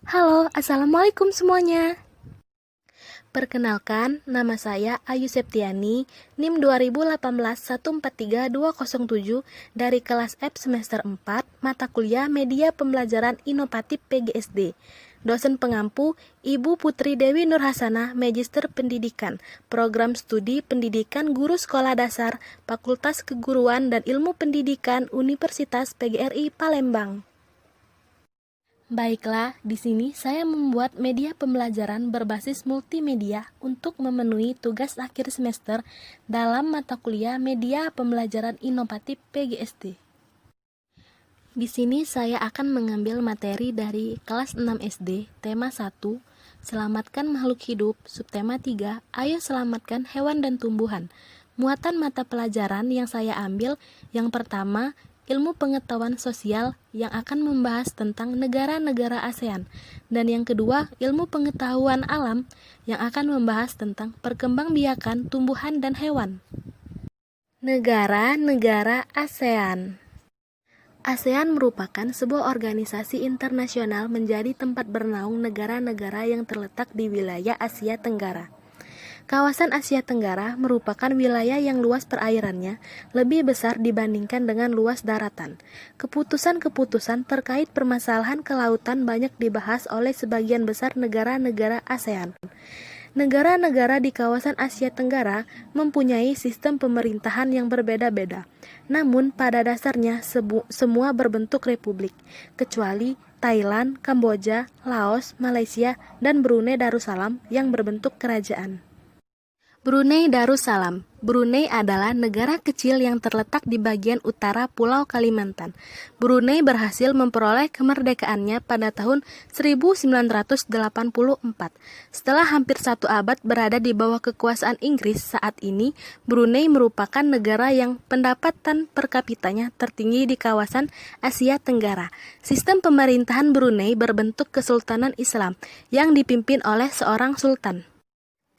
Halo, Assalamualaikum semuanya. Perkenalkan, nama saya Ayu Septiani, NIM 2018143207 dari kelas F semester 4, mata kuliah Media Pembelajaran Inovatif PGSD. Dosen pengampu, Ibu Putri Dewi Nurhasanah, Magister Pendidikan, Program Studi Pendidikan Guru Sekolah Dasar, Fakultas Keguruan dan Ilmu Pendidikan Universitas PGRI Palembang. Baiklah, di sini saya membuat media pembelajaran berbasis multimedia untuk memenuhi tugas akhir semester dalam mata kuliah Media Pembelajaran Inovatif PGSD. Di sini saya akan mengambil materi dari kelas 6 SD, tema 1, Selamatkan Makhluk Hidup, subtema 3, Ayo Selamatkan Hewan dan Tumbuhan. Muatan mata pelajaran yang saya ambil, yang pertama, Ilmu Pengetahuan Sosial yang akan membahas tentang negara-negara ASEAN, dan yang kedua, Ilmu Pengetahuan Alam yang akan membahas tentang perkembangbiakan tumbuhan dan hewan. Negara-negara ASEAN. ASEAN merupakan sebuah organisasi internasional menjadi tempat bernaung negara-negara yang terletak di wilayah Asia Tenggara. Kawasan Asia Tenggara merupakan wilayah yang luas perairannya lebih besar dibandingkan dengan luas daratan. Keputusan-keputusan terkait permasalahan kelautan banyak dibahas oleh sebagian besar negara-negara ASEAN. Negara-negara di kawasan Asia Tenggara mempunyai sistem pemerintahan yang berbeda-beda. Namun pada dasarnya semua berbentuk republik, kecuali Thailand, Kamboja, Laos, Malaysia, dan Brunei Darussalam yang berbentuk kerajaan. Brunei Darussalam. Brunei adalah negara kecil yang terletak di bagian utara Pulau Kalimantan. Brunei berhasil memperoleh kemerdekaannya pada tahun 1984. Setelah hampir satu abad berada di bawah kekuasaan Inggris, saat ini Brunei merupakan negara yang pendapatan per kapitanya tertinggi di kawasan Asia Tenggara. Sistem pemerintahan Brunei berbentuk kesultanan Islam yang dipimpin oleh seorang sultan.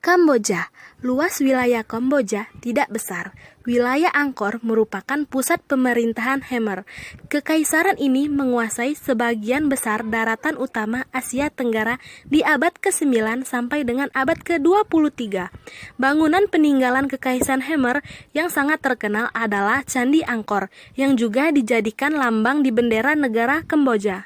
Kamboja. Luas wilayah Kamboja tidak besar. Wilayah Angkor merupakan pusat pemerintahan Khmer. Kekaisaran ini menguasai sebagian besar daratan utama Asia Tenggara di abad ke-9 sampai dengan abad ke-23. Bangunan peninggalan Kekaisaran Khmer yang sangat terkenal adalah Candi Angkor, yang juga dijadikan lambang di bendera negara Kamboja.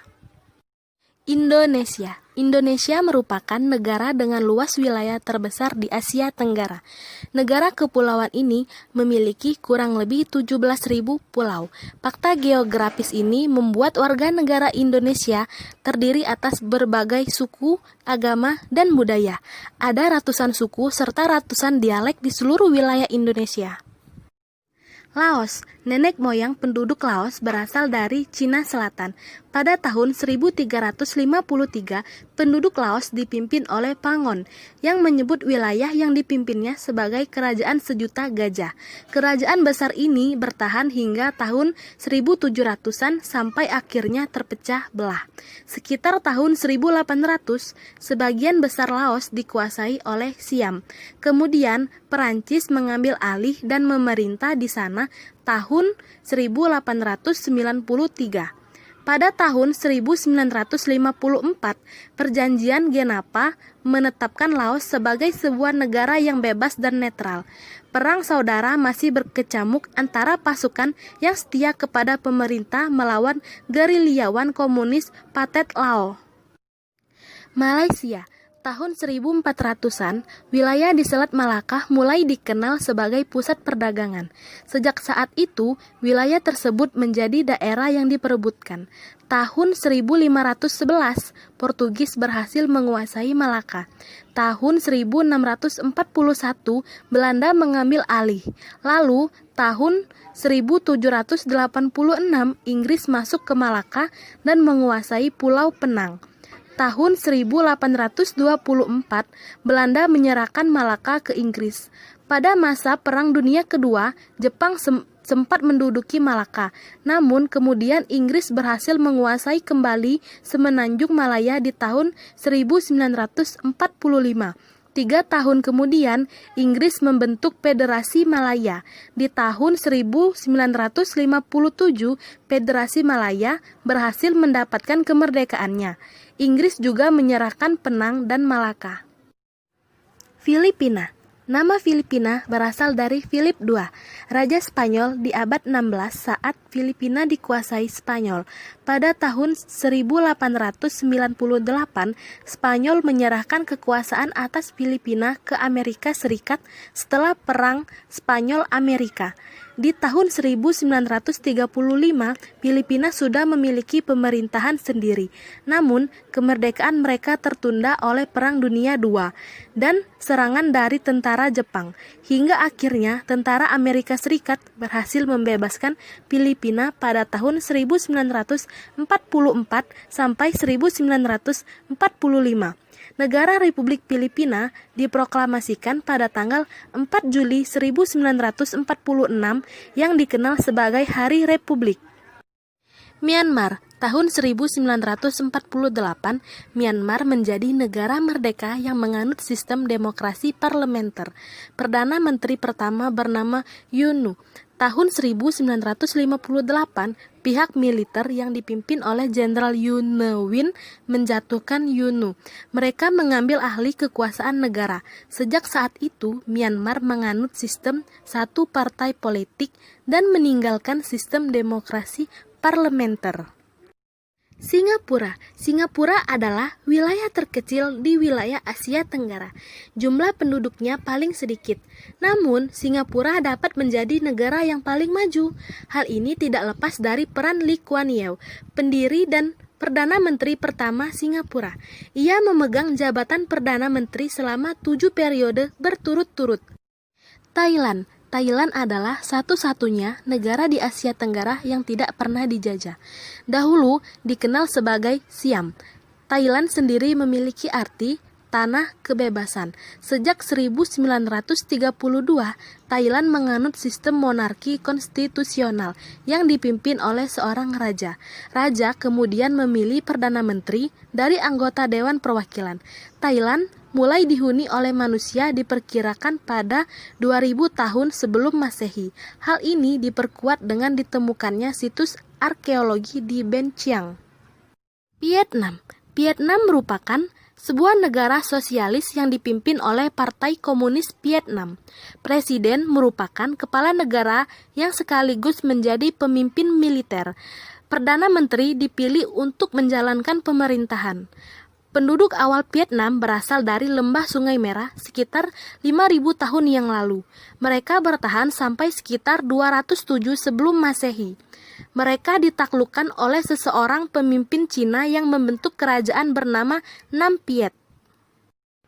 Indonesia. Indonesia merupakan negara dengan luas wilayah terbesar di Asia Tenggara. Negara kepulauan ini memiliki kurang lebih 17.000 pulau. Fakta geografis ini membuat warga negara Indonesia terdiri atas berbagai suku, agama, dan budaya. Ada ratusan suku serta ratusan dialek di seluruh wilayah Indonesia. Laos. Nenek moyang penduduk Laos berasal dari Cina Selatan. Pada tahun 1353, penduduk Laos dipimpin oleh Pangon, yang menyebut wilayah yang dipimpinnya sebagai Kerajaan Sejuta Gajah. Kerajaan besar ini bertahan hingga tahun 1700-an sampai akhirnya terpecah belah. Sekitar tahun 1800, sebagian besar Laos dikuasai oleh Siam. Kemudian, Perancis mengambil alih dan memerintah di sana tahun 1893. Pada tahun 1954, Perjanjian Genapa menetapkan Laos sebagai sebuah negara yang bebas dan netral. Perang saudara masih berkecamuk antara pasukan yang setia kepada pemerintah melawan gerilyawan komunis Pathet Lao. Malaysia. Tahun 1400-an, wilayah di Selat Malaka mulai dikenal sebagai pusat perdagangan. Sejak saat itu, wilayah tersebut menjadi daerah yang diperebutkan. Tahun 1511, Portugis berhasil menguasai Malaka. Tahun 1641, Belanda mengambil alih. Lalu, tahun 1786, Inggris masuk ke Malaka dan menguasai Pulau Penang. Tahun 1824, Belanda menyerahkan Malaka ke Inggris. Pada masa Perang Dunia Kedua, Jepang sempat menduduki Malaka. Namun kemudian Inggris berhasil menguasai kembali Semenanjung Malaya di tahun 1945. 3 tahun kemudian, Inggris membentuk Federasi Malaya. Di tahun 1957, Federasi Malaya berhasil mendapatkan kemerdekaannya. Inggris juga menyerahkan Penang dan Malaka. Filipina. Nama Filipina berasal dari Philip II, Raja Spanyol di abad 16 saat Filipina dikuasai Spanyol. Pada tahun 1898, Spanyol menyerahkan kekuasaan atas Filipina ke Amerika Serikat setelah Perang Spanyol-Amerika. Di tahun 1935, Filipina sudah memiliki pemerintahan sendiri. Namun, kemerdekaan mereka tertunda oleh Perang Dunia II dan serangan dari tentara Jepang. Hingga akhirnya, tentara Amerika Serikat berhasil membebaskan Filipina pada tahun 1944 sampai 1945. Negara Republik Filipina diproklamasikan pada tanggal 4 Juli 1946 yang dikenal sebagai Hari Republik. Myanmar. Tahun 1948, Myanmar menjadi negara merdeka yang menganut sistem demokrasi parlementer. Perdana Menteri pertama bernama UNU. Tahun 1958, pihak militer yang dipimpin oleh Jenderal Yoon Ne Win menjatuhkan UNU. Mereka mengambil alih kekuasaan negara. Sejak saat itu, Myanmar menganut sistem satu partai politik dan meninggalkan sistem demokrasi parlementer. Singapura. Singapura adalah wilayah terkecil di wilayah Asia Tenggara. Jumlah penduduknya paling sedikit. Namun, Singapura dapat menjadi negara yang paling maju. Hal ini tidak lepas dari peran Lee Kuan Yew, pendiri dan Perdana Menteri pertama Singapura. Ia memegang jabatan Perdana Menteri selama 7 periode berturut-turut. Thailand. Thailand adalah satu-satunya negara di Asia Tenggara yang tidak pernah dijajah. Dahulu dikenal sebagai Siam. Thailand sendiri memiliki arti tanah kebebasan. Sejak 1932, Thailand menganut sistem monarki konstitusional yang dipimpin oleh seorang raja. Raja kemudian memilih Perdana Menteri dari anggota Dewan Perwakilan. Thailand mulai dihuni oleh manusia diperkirakan pada 2000 tahun sebelum Masehi. Hal ini diperkuat dengan ditemukannya situs arkeologi di Ben Chiang. Vietnam. Vietnam merupakan sebuah negara sosialis yang dipimpin oleh Partai Komunis Vietnam. Presiden merupakan kepala negara yang sekaligus menjadi pemimpin militer. Perdana Menteri dipilih untuk menjalankan pemerintahan. Penduduk awal Vietnam berasal dari lembah Sungai Merah sekitar 5.000 tahun yang lalu. Mereka bertahan sampai sekitar 207 sebelum Masehi. Mereka ditaklukkan oleh seseorang pemimpin Cina yang membentuk kerajaan bernama Nam Piet.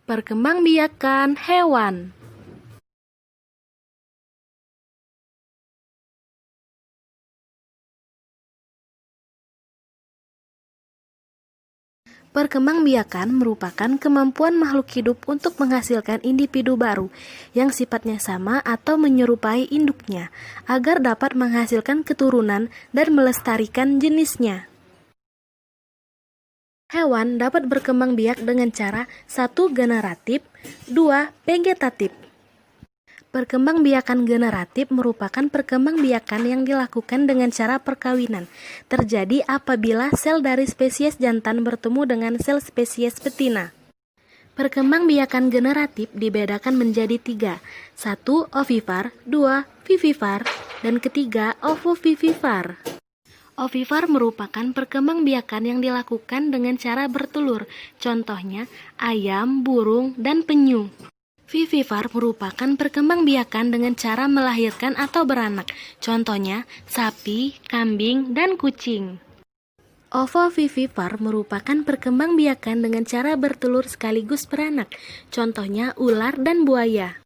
Perkembangbiakan hewan. Perkembangbiakan merupakan kemampuan makhluk hidup untuk menghasilkan individu baru yang sifatnya sama atau menyerupai induknya agar dapat menghasilkan keturunan dan melestarikan jenisnya. Hewan dapat berkembang biak dengan cara 1. Generatif, 2. Vegetatif. Perkembangbiakan generatif merupakan perkembangbiakan yang dilakukan dengan cara perkawinan. Terjadi apabila sel dari spesies jantan bertemu dengan sel spesies betina. Perkembangbiakan generatif dibedakan menjadi 3. 1. Ovipar, 2. Vivipar, dan ketiga Ovovivipar. Ovipar merupakan perkembangbiakan yang dilakukan dengan cara bertelur. Contohnya ayam, burung, dan penyu. Vivipar merupakan perkembangbiakan dengan cara melahirkan atau beranak, contohnya sapi, kambing, dan kucing. Ovovivipar merupakan perkembangbiakan dengan cara bertelur sekaligus beranak, contohnya ular dan buaya.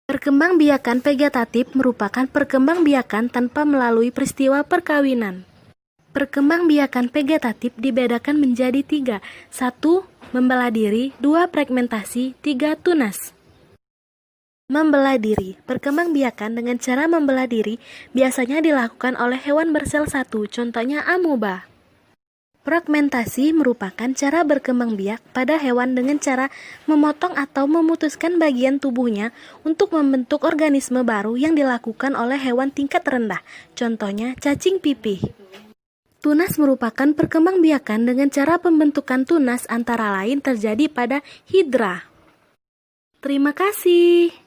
Perkembangbiakan vegetatif merupakan perkembangbiakan tanpa melalui peristiwa perkawinan. Perkembangbiakan vegetatif dibedakan menjadi 3. 1. Membelah diri, 2. Fragmentasi, 3. Tunas. Membelah diri. Perkembangbiakan dengan cara membelah diri biasanya dilakukan oleh hewan bersel satu, contohnya amoeba. Fragmentasi merupakan cara berkembang biak pada hewan dengan cara memotong atau memutuskan bagian tubuhnya untuk membentuk organisme baru yang dilakukan oleh hewan tingkat rendah, contohnya cacing pipih. Tunas merupakan perkembangbiakan dengan cara pembentukan tunas antara lain terjadi pada hidra. Terima kasih.